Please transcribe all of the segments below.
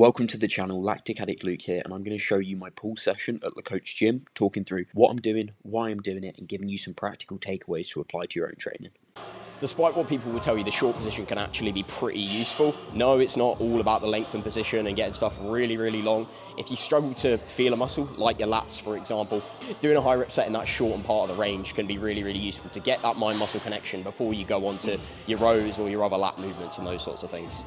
Welcome to the channel, Lactic Addict Luke here, and I'm going to show you my pull session at the coach gym, talking through what I'm doing, why I'm doing it, and giving you some practical takeaways to apply to your own training. Despite what people will tell you, the short position can actually be pretty useful. No, it's not all about the length and position and getting stuff really, really long. If you struggle to feel a muscle, like your lats, for example, doing a high rep set in that shortened part of the range can be really, really useful to get that mind-muscle connection before you go on to your rows or your other lat movements and those sorts of things.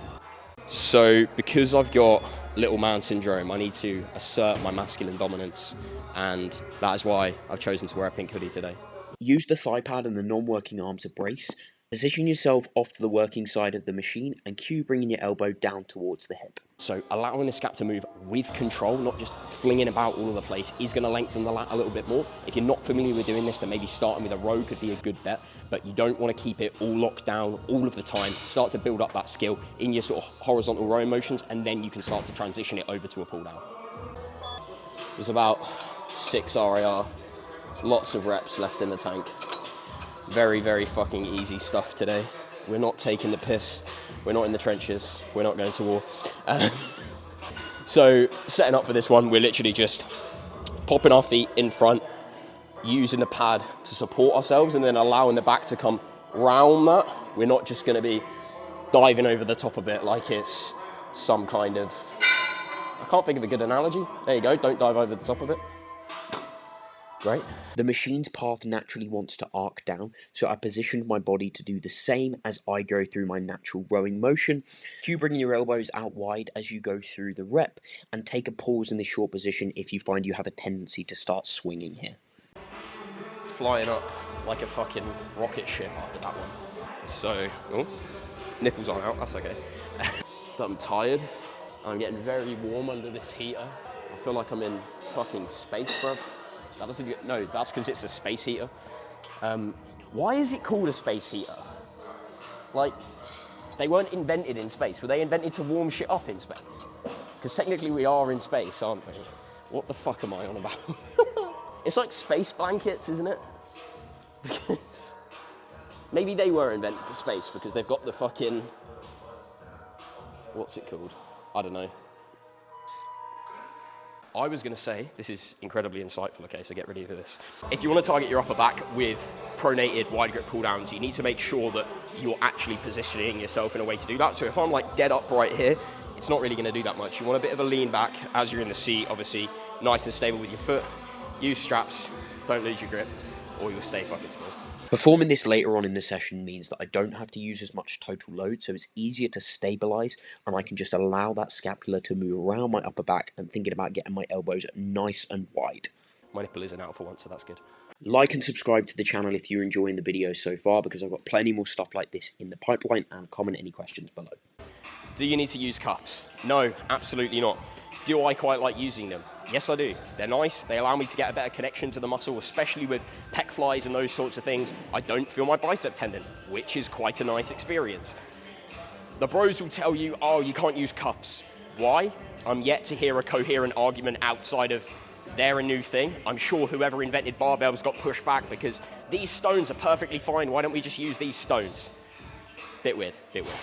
So because I've got little man syndrome, I need to assert my masculine dominance, and that is why I've chosen to wear a pink hoodie today. Use the thigh pad and the non-working arm to brace. Position yourself off to the working side of the machine and cue bringing your elbow down towards the hip. So allowing the scap to move with control, not just flinging about all over the place, is going to lengthen the lat a little bit more. If you're not familiar with doing this, then maybe starting with a row could be a good bet, but you don't want to keep it all locked down all of the time. Start to build up that skill in your sort of horizontal rowing motions, and then you can start to transition it over to a pull down. There's about 6 RAR, lots of reps left in the tank. Very, very fucking easy stuff today. We're not taking the piss. We're not in the trenches. We're not going to war. So setting up for this one, we're literally just popping our feet in front, using the pad to support ourselves, and then allowing the back to come round that. We're not just going to be diving over the top of it like it's some kind of... I can't think of a good analogy. There you go. Don't dive over the top of it. Great. The machine's path naturally wants to arc down, so I positioned my body to do the same as I go through my natural rowing motion. Cue bringing your elbows out wide as you go through the rep, and take a pause in the short position if you find you have a tendency to start swinging here. Flying up like a fucking rocket ship after that one. So, oh, nipples aren't out, that's okay. But I'm tired. I'm getting very warm under this heater. I feel like I'm in fucking space, bruv. That doesn't get, no, that's because it's a space heater. Why is it called a space heater? Like, they weren't invented in space. Were they invented to warm shit up in space? Because technically we are in space, aren't we? What the fuck am I on about? It's like space blankets, isn't it? Because maybe they were invented for space because they've got the fucking, what's it called? I don't know. I was going to say, this is incredibly insightful, okay, so get ready for this. If you want to target your upper back with pronated wide grip pull downs, you need to make sure that you're actually positioning yourself in a way to do that. So if I'm like dead upright here, it's not really going to do that much. You want a bit of a lean back as you're in the seat, obviously nice and stable with your foot. Use straps, don't lose your grip, or you'll stay fucking small. Performing this later on in the session means that I don't have to use as much total load, so it's easier to stabilize, and I can just allow that scapula to move around my upper back and thinking about getting my elbows nice and wide. My nipple isn't out for once, so that's good. Like and subscribe to the channel if you're enjoying the video so far, because I've got plenty more stuff like this in the pipeline, and comment any questions below. Do you need to use cups? No, absolutely not. Do I quite like using them? Yes, I do. They're nice. They allow me to get a better connection to the muscle, especially with pec flies and those sorts of things. I don't feel my bicep tendon, which is quite a nice experience. The bros will tell you, oh, you can't use cups. Why? I'm yet to hear a coherent argument outside of they're a new thing. I'm sure whoever invented barbells got pushed back because these stones are perfectly fine. Why don't we just use these stones? Bit weird, bit weird.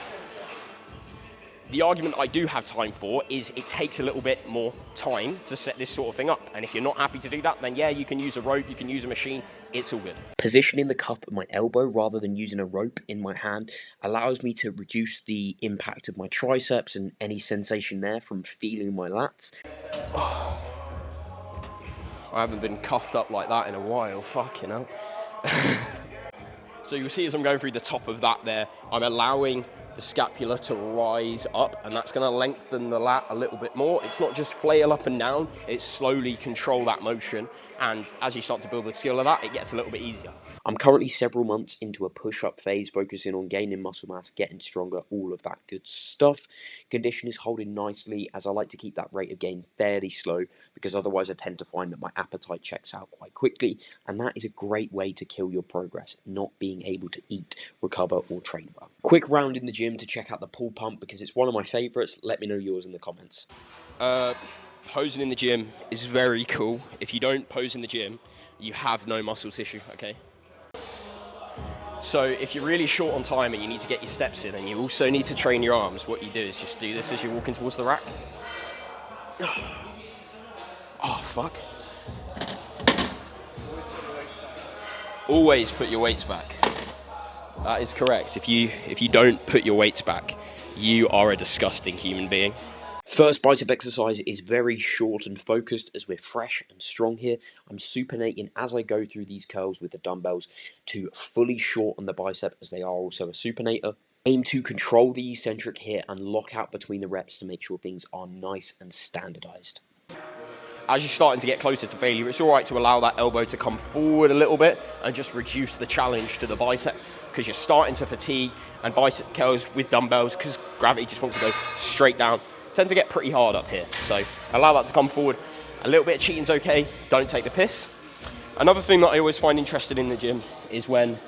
The argument I do have time for is it takes a little bit more time to set this sort of thing up. And if you're not happy to do that, then yeah, you can use a rope, you can use a machine, it's all good. Positioning the cup at my elbow rather than using a rope in my hand allows me to reduce the impact of my triceps and any sensation there from feeling my lats. I haven't been cuffed up like that in a while, fucking hell. So you'll see as I'm going through the top of that there, I'm allowing the scapula to rise up, and that's going to lengthen the lat a little bit more. It's not just flail up and down, it's slowly control that motion, and as you start to build the skill of that, it gets a little bit easier. I'm currently several months into a push-up phase, focusing on gaining muscle mass, getting stronger, all of that good stuff. Condition is holding nicely, as I like to keep that rate of gain fairly slow, because otherwise I tend to find that my appetite checks out quite quickly, and that is a great way to kill your progress, not being able to eat, recover, or train well. Quick round in the gym to check out the pull pump, because it's one of my favourites. Let me know yours in the comments. Posing in the gym is very cool. If you don't pose in the gym, you have no muscle tissue, okay? So if you're really short on time and you need to get your steps in and you also need to train your arms, what you do is just do this as you're walking towards the rack. Oh, fuck. Always put your weights back. That is correct. If you don't put your weights back, you are a disgusting human being. First bicep exercise is very short and focused as we're fresh and strong here. I'm supinating as I go through these curls with the dumbbells to fully shorten the bicep as they are also a supinator. Aim to control the eccentric here and lock out between the reps to make sure things are nice and standardized. As you're starting to get closer to failure, it's all right to allow that elbow to come forward a little bit and just reduce the challenge to the bicep, because you're starting to fatigue, and bicep curls with dumbbells, because gravity just wants to go straight down, tend to get pretty hard up here. So allow that to come forward. A little bit of cheating's okay, don't take the piss. Another thing that I always find interesting in the gym is when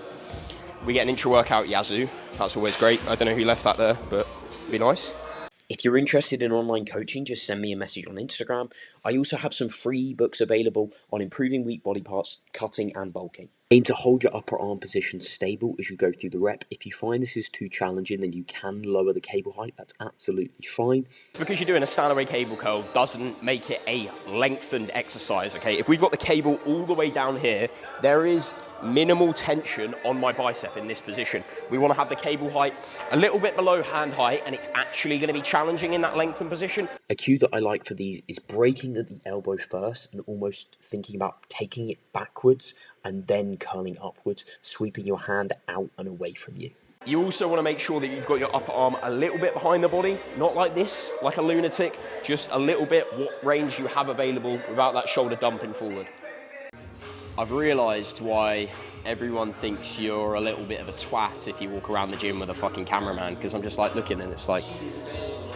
we get an intra-workout yazoo. That's always great. I don't know who left that there, but it'd be nice. If you're interested in online coaching, just send me a message on Instagram. I also have some free ebooks available on improving weak body parts, cutting and bulking. Aim to hold your upper arm position stable as you go through the rep. If you find this is too challenging, then you can lower the cable height. That's absolutely fine. Because you're doing a stand-away cable curl doesn't make it a lengthened exercise, okay? If we've got the cable all the way down here, there is minimal tension on my bicep in this position. We want to have the cable height a little bit below hand height, and it's actually going to be challenging in that lengthened position. A cue that I like for these is breaking at the elbow first and almost thinking about taking it backwards and then curling upwards, sweeping your hand out and away from you. You also want to make sure that you've got your upper arm a little bit behind the body, not like this, like a lunatic, just a little bit what range you have available without that shoulder dumping forward. I've realised why everyone thinks you're a little bit of a twat if you walk around the gym with a fucking cameraman, because I'm just like looking and it's like,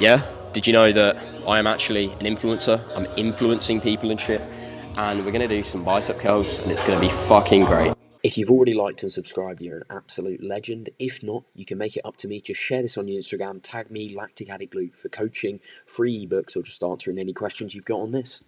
yeah, did you know that I am actually an influencer? I'm influencing people and shit, and we're going to do some bicep curls and it's going to be fucking great. If you've already liked and subscribed, you're an absolute legend. If not, you can make it up to me. Just share this on your Instagram, tag me, Lactic Addict Luke, for coaching, free ebooks, or just answering any questions you've got on this.